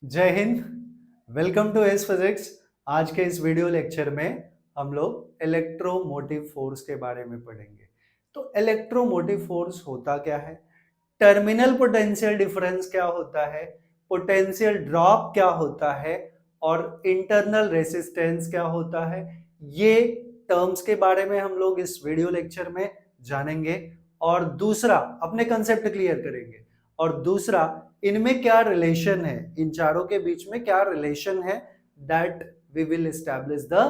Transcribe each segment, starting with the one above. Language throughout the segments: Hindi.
जय हिंद। Welcome to S physics. आज के इस वीडियो लेक्चर में हम लोग इलेक्ट्रोमोटिव फोर्स के बारे में पढ़ेंगे। तो इलेक्ट्रोमोटिव फोर्स होता क्या है, टर्मिनल पोटेंशियल डिफरेंस क्या होता है, पोटेंशियल ड्रॉप क्या होता है और इंटरनल रेसिस्टेंस क्या होता है, ये टर्म्स के बारे में हम लोग इस वीडियो लेक्चर में जानेंगे। और दूसरा अपने कंसेप्ट क्लियर करेंगे। और दूसरा इनमें क्या रिलेशन है, इन चारों के बीच में क्या रिलेशन है, that we will establish the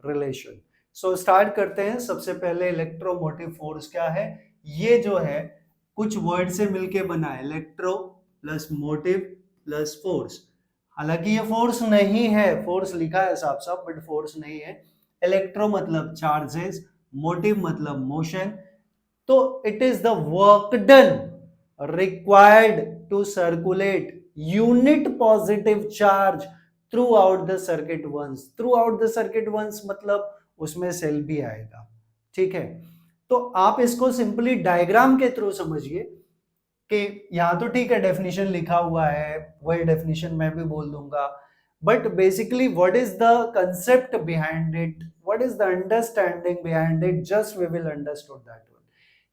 relation. So start करते हैं। सबसे पहले इलेक्ट्रोमोटिव फोर्स क्या है, ये जो है कुछ वर्ड से मिलके बना है, electro plus motive plus force. हालांकि ये फोर्स नहीं है, फोर्स लिखा है साफ साफ बट फोर्स नहीं है। इलेक्ट्रो मतलब चार्जेस, मोटिव मतलब मोशन। तो it is the work done required to circulate unit positive charge throughout the circuit once। throughout the circuit once मतलब उसमें सेल भी आएगा, ठीक है। तो आप इसको सिंपली डायग्राम के थ्रू समझिए कि यहां तो ठीक है डेफिनेशन लिखा हुआ है, वही डेफिनेशन मैं भी बोल दूंगा, but basically what is the concept behind it, what is the understanding behind it, just we will understood that one.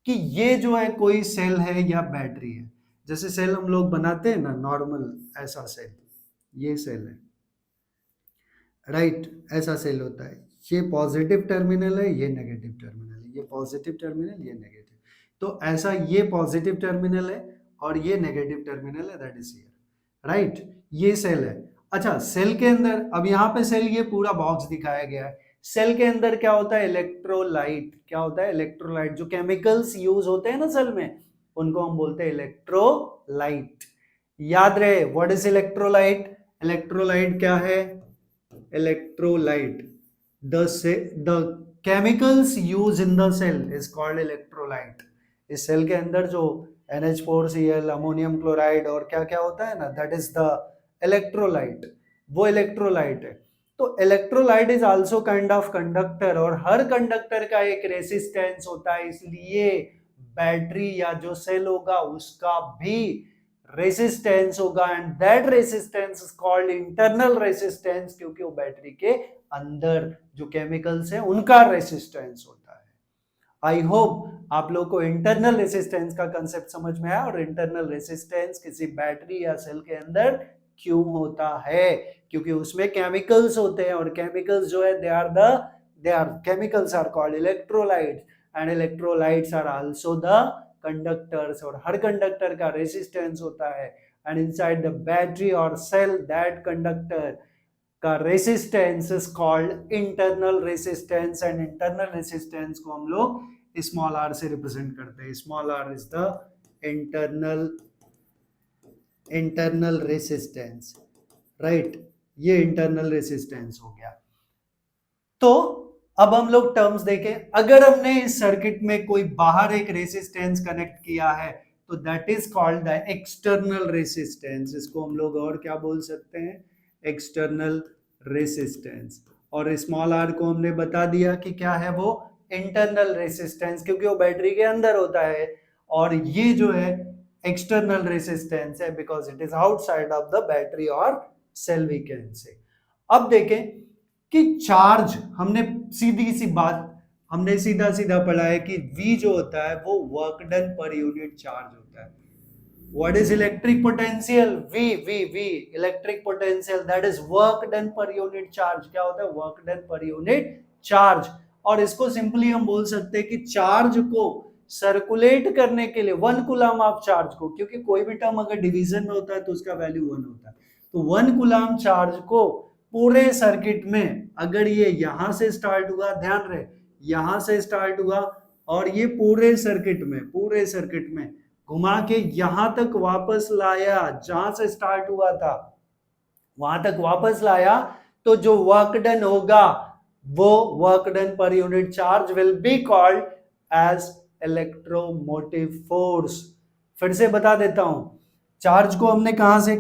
कि ये जो है कोई सेल है या बैटरी है। जैसे सेल हम लोग बनाते हैं ना, नॉर्मल ऐसा सेल, ये सेल है, राइट, ऐसा सेल होता है। ये पॉजिटिव टर्मिनल है, ये नेगेटिव टर्मिनल है, ये पॉजिटिव टर्मिनल, ये नेगेटिव। तो ऐसा ये पॉजिटिव टर्मिनल है और ये नेगेटिव टर्मिनल है, दैट इज हियर, राइट। ये सेल है। अच्छा, सेल के अंदर अब यहाँ पे सेल, ये पूरा बॉक्स दिखाया गया है। सेल के अंदर क्या होता है, इलेक्ट्रोलाइट। क्या होता है, इलेक्ट्रोलाइट। जो केमिकल्स यूज होते हैं ना सेल में, उनको हम बोलते हैं इलेक्ट्रोलाइट। याद रहे, व्हाट इज इलेक्ट्रोलाइट। इलेक्ट्रोलाइट क्या है, electrolyte, the chemicals used in the cell is called electrolyte। इस सेल के अंदर जो NH4Cl, अमोनियम क्लोराइड और क्या क्या होता है ना, दैट इज द इलेक्ट्रोलाइट। वो इलेक्ट्रोलाइट है। तो electrolyte is also kind of conductor, और हर कंडक्टर का एक रेसिस्टेंस होता है, इसलिए बैटरी या जो सेल होगा उसका भी रेसिस्टेंस होगा, and that resistance is called internal resistance, क्योंकि वो बैटरी के अंदर जो केमिकल्स हैं उनका रेसिस्टेंस होता है। आई होप आप लोग को इंटरनल रेसिस्टेंस का कंसेप्ट समझ में आया, और इंटरनल रेसिस्टेंस किसी बैटरी या सेल के अंदर क्यों होता है, क्योंकि उसमें केमिकल्स होते हैं, और केमिकल्स जो है they are chemicals are called electrolytes, and electrolytes are also the conductors, और हर कंडक्टर का रेसिस्टेंस होता है, एंड इनसाइड द बैटरी और सेल दैट कंडक्टर का resistance is called internal resistance, and internal resistance को हम लोग स्मॉल आर से रिप्रेजेंट करते हैं। Small R is the internal resistance, right. ये इंटरनल रेसिस्टेंस हो गया। तो अब हम लोग टर्म्स देखें। अगर हमने इस सर्किट में कोई बाहर एक रेसिस्टेंस कनेक्ट किया है तो that is called the external resistance. इसको हम लोग और क्या बोल सकते हैं, एक्सटर्नल रेसिस्टेंस। और स्मॉल आर को हमने बता दिया कि क्या है, वो इंटरनल रेसिस्टेंस, क्योंकि वो बैटरी के अंदर होता है, और ये जो है एक्सटर्नल रेसिस्टेंस है because it is outside of the battery और सेल, वी कैन से। अब देखें कि चार्ज, हमने सीधी सी बात, हमने सीधा सीधा पढ़ा है कि V जो होता है वो work done per unit charge होता है। What is electric potential, V electric potential, that is work done per unit charge. क्या होता है, work done per unit charge. और इसको सिंपली हम बोल सकते हैं कि चार्ज को सर्कुलेट करने के लिए 1 कूलम ऑफ चार्ज को, क्योंकि कोई भी टर्म अगर डिवीजन में होता है तो उसका वैल्यू 1 होता है, तो 1 कूलम चार्ज को पूरे सर्किट में, अगर ये यहां से स्टार्ट हुआ, ध्यान रहे यहां से स्टार्ट हुआ, और ये पूरे सर्किट में घुमा के यहां तक वापस लाया, जहां से स्टार्ट हुआ था वहां तक वापस लाया, तो जो वर्क डन होगा वो work done per unit charge will be called as electromotive force. फिर से बता देता हूं, चार्ज को हमने कहां से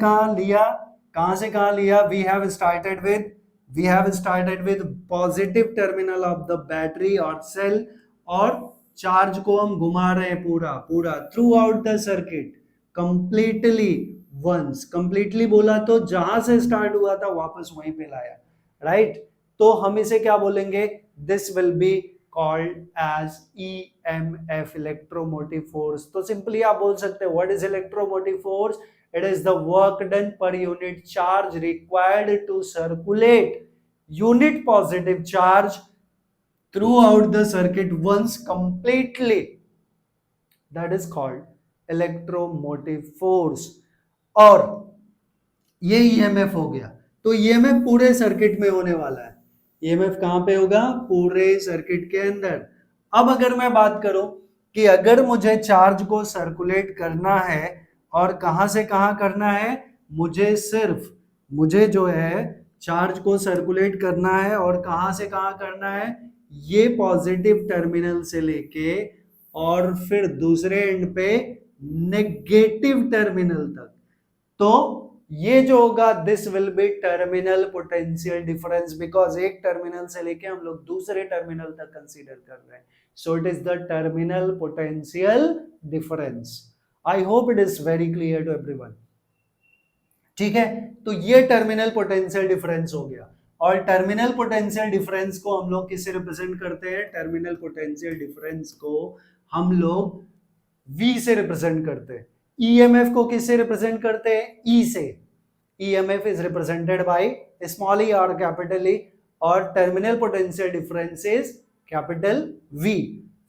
कहां लिया, we have started with positive terminal of the battery और सेल, और चार्ज को हम घुमा रहे हैं पूरा throughout the circuit completely once, completely बोला तो जहां से स्टार्ट हुआ था वापस वहीं पे लाया, राइट। तो हम इसे क्या बोलेंगे, this will be called as EMF, electromotive force. तो सिंपली आप बोल सकते हो what is electromotive force, it is the work done per unit charge required to circulate unit positive charge throughout the circuit once completely, that is called electromotive force। और ये ईएमएफ हो गया, तो ईएमएफ पूरे सर्किट में होने वाला है। ईएमएफ कहां पे होगा, पूरे सर्किट के अंदर। अब अगर मैं बात करूं कि अगर मुझे चार्ज को सर्कुलेट करना है और कहां से कहां करना है, मुझे जो है चार्ज को सर्कुलेट करना है और कहां से कहां करना है, ये पॉजिटिव टर्मिनल से लेके और फिर दूसरे एंड पे नेगेटिव टर्मिनल तक। तो ये जो होगा this will B terminal potential difference, because एक टर्मिनल से लेके हम लोग दूसरे टर्मिनल तक कंसीडर कर रहे हैं। So it is the terminal potential difference. I hope it is very clear to everyone. ठीक है, तो ये टर्मिनल पोटेंशियल डिफरेंस हो गया। और टर्मिनल पोटेंशियल डिफरेंस को हम लोग किससे रिप्रेजेंट करते हैं, टर्मिनल पोटेंशियल डिफरेंस को हम लोग V से रिप्रेजेंट करते हैं। ईएमएफ को किससे रिप्रेजेंट करते हैं, E से। EMF is represented by small E और कैपिटल ई, और terminal potential difference is capital V।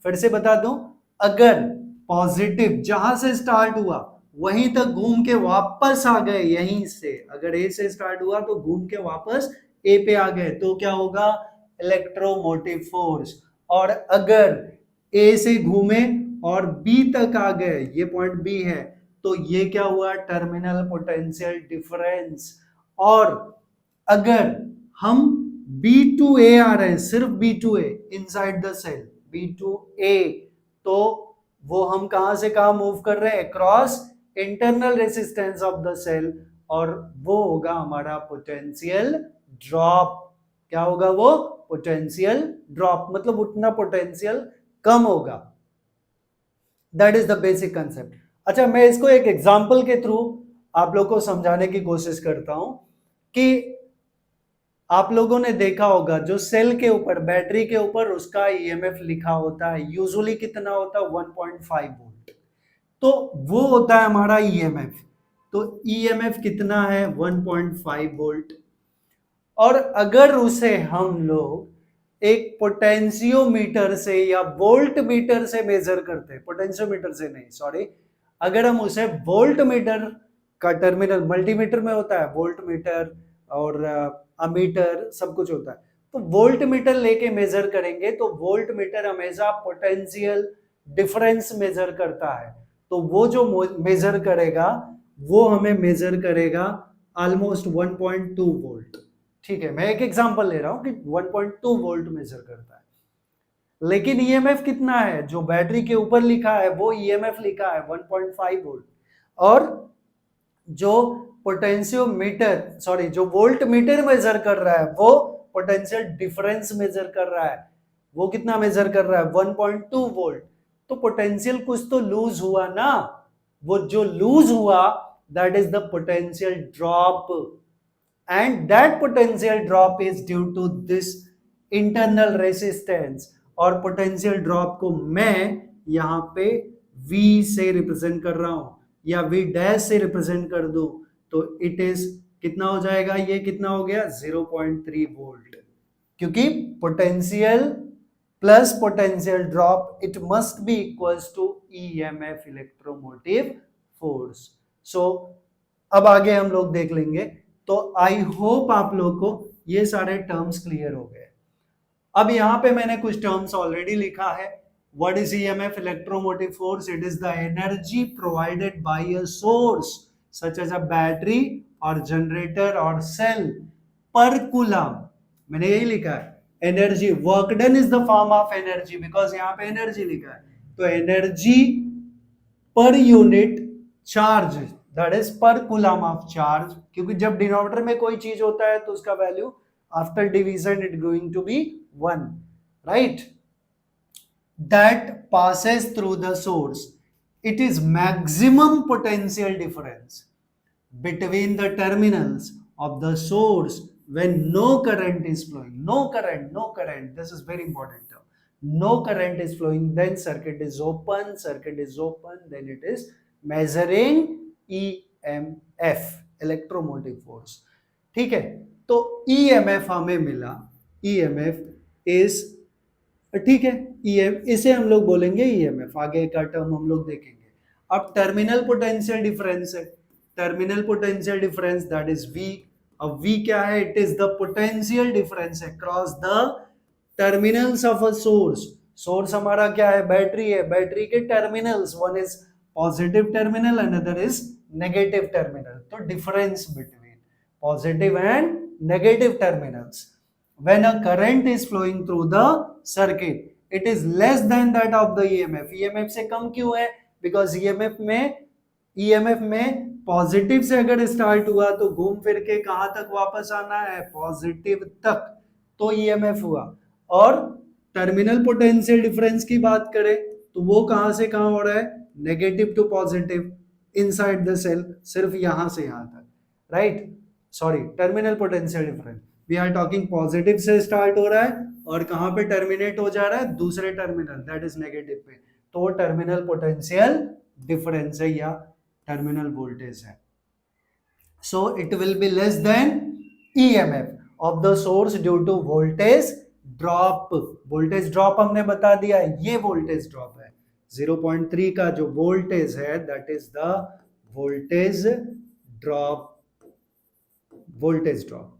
फिर से बता दूं, अगर पॉजिटिव जहां से स्टार्ट हुआ वहीं तक घूम के वापस आ गए, यहीं से अगर ए से स्टार्ट हुआ तो घूम के वापस ए पे आ गए, तो क्या होगा, इलेक्ट्रोमोटिव फोर्स। और अगर ए से घूमे और बी तक आ गए, ये पॉइंट बी है, तो ये क्या हुआ, टर्मिनल पोटेंशियल डिफरेंस। और अगर हम बी टू ए आ रहे हैं, सिर्फ B to A inside the cell, B to A, तो वो हम कहां से कहां मूव कर रहे हैं, across internal resistance of the cell, और वो होगा हमारा पोटेंशियल ड्रॉप। क्या होगा वो, पोटेंशियल ड्रॉप, मतलब उतना पोटेंशियल कम होगा। That is the basic concept. अच्छा, मैं इसको एक एग्जांपल के थ्रू आप लोगों को समझाने की कोशिश करता हूं कि आप लोगों ने देखा होगा जो सेल के ऊपर, बैटरी के ऊपर उसका ईएमएफ लिखा होता है, यूजुअली कितना होता है, 1.5 वोल्ट। तो वो होता है हमारा ईएमएफ। तो ईएमएफ कितना है, 1.5 वोल्ट। और अगर उसे हम लोग एक पोटेंशियोमीटर से या वोल्ट मीटर से मेजर करते हैं, पोटेंशियोमीटर से नहीं, सॉरी, अगर हम उसे वोल्ट मीटर का टर्मिनल, मल्टीमीटर में होता है वोल्ट मीटर और अमीटर सब कुछ होता है, तो वोल्ट मीटर लेके मेजर करेंगे तो वोल्ट मीटर हमेशा पोटेंशियल डिफरेंस मेजर करता है। तो वो जो मेजर करेगा वो हमें मेजर करेगा ऑलमोस्ट 1.2 वोल्ट। ठीक है, मैं एक एग्जांपल ले रहा हूं कि 1.2 वोल्ट मेजर करता है। लेकिन ईएमएफ कितना है, जो बैटरी के ऊपर लिखा है वो ईएमएफ लिखा है 1.5 वोल्ट, और जो पोटेंशियोमीटर, सॉरी, जो वोल्ट मीटर मेजर कर रहा है वो पोटेंशियल डिफरेंस मेजर कर रहा है, वो कितना मेजर कर रहा है, 1.2 वोल्ट। तो पोटेंशियल कुछ तो लूज हुआ ना, वो जो लूज हुआ that is the potential drop, and that potential drop is due to this internal resistance। और पोटेंशियल ड्रॉप को मैं यहां पे V से रिप्रेजेंट कर रहा हूं या V डैश से रिप्रेजेंट कर दूं, तो इट इज कितना हो जाएगा, ये कितना हो गया, 0.3 वोल्ट। क्योंकि potential plus potential drop it must be equals to EMF, electromotive force. So अब आगे हम लोग देख लेंगे। तो आई होप आप लोग को ये सारे टर्म्स क्लियर हो गए। अब यहां पे मैंने कुछ टर्म्स ऑलरेडी लिखा है। What is EMF, electromotive force, it is the energy provided by a source such as a battery और जनरेटर और सेल पर कूलम। मैंने यही लिखा है, energy work done is the form of energy, because यहां पे एनर्जी लिखा है, तो energy per unit charge, that is per coulomb of charge, क्योंकि जब डिनोमिनेटर में कोई चीज होता है तो उसका value after division it going to be 1, right, that passes through the source, it is maximum potential difference. between the terminals of the source when no current is flowing. No current, this is very important term. No current is flowing, then circuit is open, then it is measuring EMF, electromotive force. ठीक है, तो EMF हमें मिला, EMF is, ठीक है, इसे हम लोग बोलेंगे ईएमएफ, आगे का टर्म हम लोग देखेंगे। अब टर्मिनल पोटेंशियल डिफरेंस है, terminal potential difference that is V. अब वी क्या है? It is the potential difference across the terminals of a source. Source हमारा क्या है? बैटरी है, बैटरी के terminals, one is positive terminal, another is negative terminal. तो difference between positive and negative terminals when a current is flowing through the circuit, it is less than that of the EMF. EMF से कम क्यों है? Because EMF में पॉजिटिव से अगर स्टार्ट हुआ तो घूम फिर के कहां तक वापस आना है? पॉजिटिव तक, तो EMF हुआ। और टर्मिनल पोटेंशियल डिफरेंस की बात करें तो वो कहां से कहां हो रहा है? Negative to positive inside the cell, सिर्फ यहां से यहां तक, right? Sorry, terminal potential difference we are talking positive से स्टार्ट हो रहा है और कहां पे टर्मिनेट हो जा रहा है? दूसरे टर्मिनल, दैट इज नेगेटिव पे। तो टर्मिनल पोटेंशियल डिफरेंस है या टर्मिनल वोल्टेज है। So it will be less than EMF of the source due to voltage drop. Voltage drop हमने बता दिया, ये वोल्टेज ड्रॉप है 0.3 का जो वोल्टेज है, that is the voltage drop, voltage drop,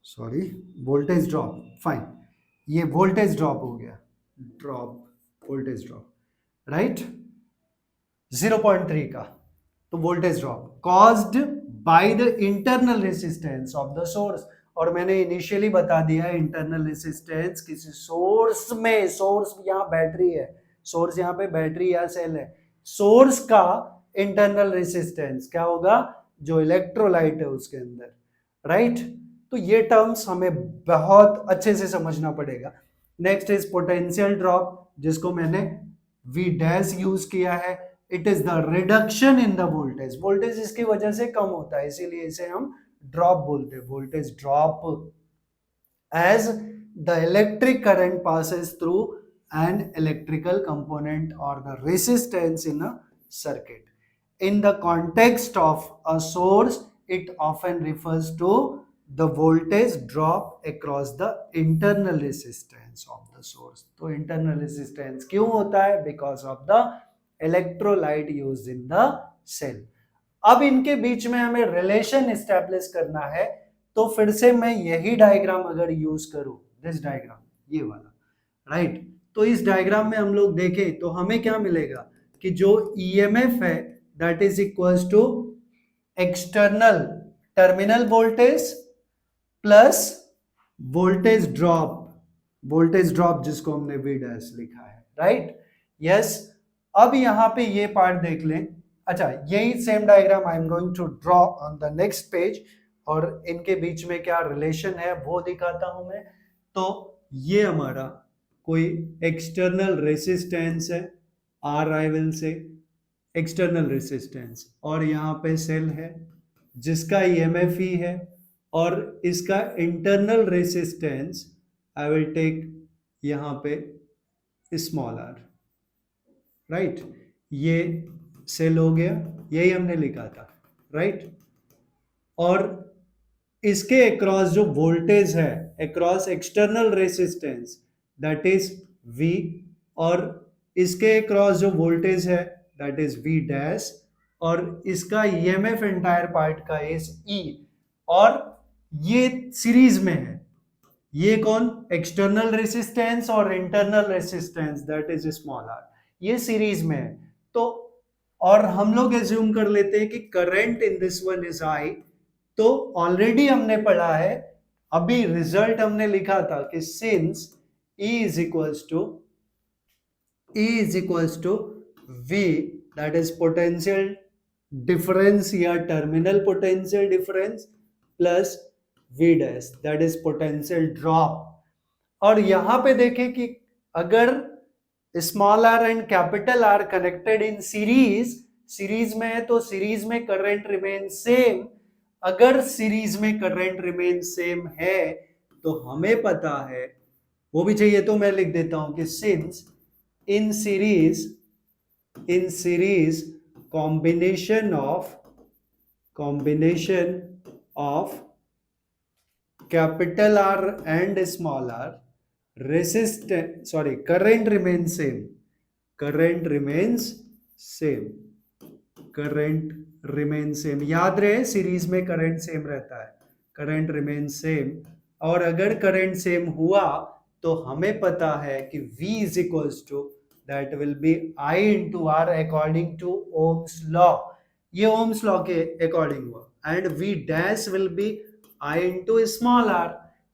sorry, voltage drop, fine, ये वोल्टेज ड्रॉप हो गया, ड्रॉप, वोल्टेज ड्रॉप, राइट, 0.3 का। तो voltage drop caused by the internal resistance of the source. और मैंने इनिशियली बता दिया है इंटरनल रेसिस्टेंस किसी सोर्स में, सोर्स यहाँ बैटरी है, सोर्स यहाँ पे बैटरी या सेल है, सोर्स का इंटरनल रेसिस्टेंस क्या होगा? जो इलेक्ट्रोलाइट है उसके अंदर, राइट? तो ये टर्म्स हमें बहुत अच्छे से समझना पड़ेगा। नेक्स्ट इज पोटेंशियल ड्रॉप, जिसको मैंने V डैश यूज किया है। It is the reduction in the voltage, voltage इसकी वजह से कम होता है, इसीलिए इसे हम ड्रॉप बोलते हैं, voltage drop, as the electric current passes through an electrical component और the resistance in a circuit. In the context of a source, it often refers to the voltage drop across the internal resistance of the source. तो internal resistance क्यों होता है? Because of the electrolyte used in the cell. अब इनके बीच में हमें रिलेशन एस्टेब्लिश करना है, तो फिर से मैं यही डायग्राम अगर यूज करूं, दिस डायग्राम, ये वाला, राइट? तो इस डायग्राम में हम लोग देखें तो हमें क्या मिलेगा कि जो EMF है that is equals to external terminal voltage plus voltage drop जिसको हमने V डैश लिखा है, राइट? यस। अब यहां पे ये पार्ट देख लें। अच्छा, यही same diagram I am going to draw on the next page, और इनके बीच में क्या रिलेशन है वो दिखाता हूं मैं। तो ये हमारा कोई एक्सटर्नल रेसिस्टेंस है R राइवल से, एक्सटर्नल रेसिस्टेंस, और यहाँ पे सेल है जिसका EMF ही है, और इसका internal resistance I will take यहाँ पे स्मॉल r, राइट? ये सेल हो गया, यही हमने लिखा था, राइट? और इसके अक्रॉस जो वोल्टेज है across external resistance that is V, और इसके अक्रॉस जो वोल्टेज है that is V dash, और इसका EMF एंटायर पार्ट का इज E, और ये सीरीज में है। ये कौन? एक्सटर्नल रेसिस्टेंस और internal resistance that is small r, ये सीरीज में है। तो और हम लोग एज्यूम कर लेते हैं कि current in this one is I। तो ऑलरेडी हमने पढ़ा है, अभी रिजल्ट हमने लिखा था कि since E is equals to V, that is potential difference या terminal potential difference plus V dash, that is potential drop। और यहां पे देखें कि अगर small r and capital R connected in series, series में है तो सीरीज में करंट रिमेन सेम। अगर सीरीज में करंट रिमेन सेम है तो हमें पता है, वो भी चाहिए तो मैं लिख देता हूं कि since in series combination of capital R and small r resistance, sorry, current remains same, current remains same, current remain same. याद रहे सीरीज में करंट सेम रहता है, करंट रिमेन सेम। और अगर करंट सेम हुआ तो हमें पता है कि V is equals to that will be I into R according to Ohm's law. ये ओम्स लॉ के अकॉर्डिंग हुआ। And V dash will be I into small r,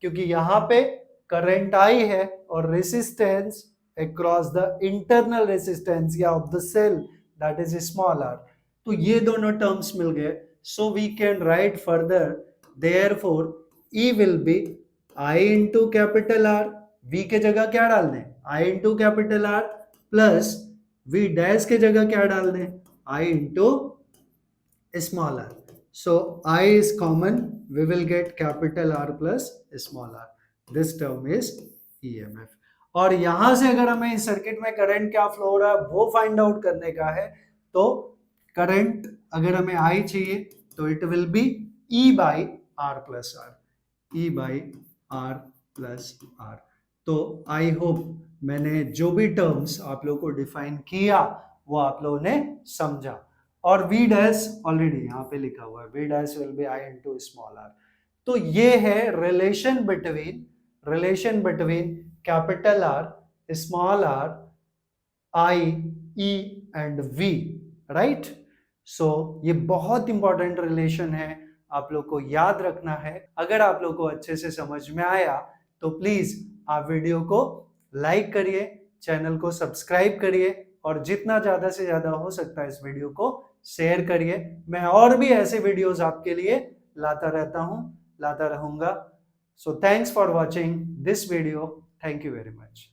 क्योंकि यहाँ पे करंट I है और resistance across the internal resistance या of the cell that is small r. तो ये दोनों टर्म्स मिल गए। So we can write further, therefore E will be I into capital R, V के जगह क्या डालने, I into capital R, plus V dash के जगह क्या डालने, I into small r. So I is common, we will get capital R plus small r. This term is EMF. और यहां से अगर हमें इस सर्किट में करंट क्या फ्लो हो रहा है वो फाइंड आउट करने का है, तो करंट अगर हमें I चाहिए तो it will B E by R plus R, E by R plus R. तो आई होप मैंने जो भी टर्म्स आप लोगों को डिफाइन किया वो आप लोगों ने समझा। और V डैश ऑलरेडी यहाँ पे लिखा हुआ है, V dash will be I into small r। तो ये है relation between capital R, small r, I, E and V, right. So ये बहुत इंपॉर्टेंट रिलेशन है, आप लोग को याद रखना है। अगर आप लोग को अच्छे से समझ में आया तो प्लीज आप वीडियो को लाइक करिए, चैनल को सब्सक्राइब करिए और जितना ज्यादा से ज्यादा हो सकता है इस वीडियो को शेयर करिए। मैं और भी ऐसे वीडियोस आपके लिए लाता रहूंगा। So thanks for watching this video, thank you very much.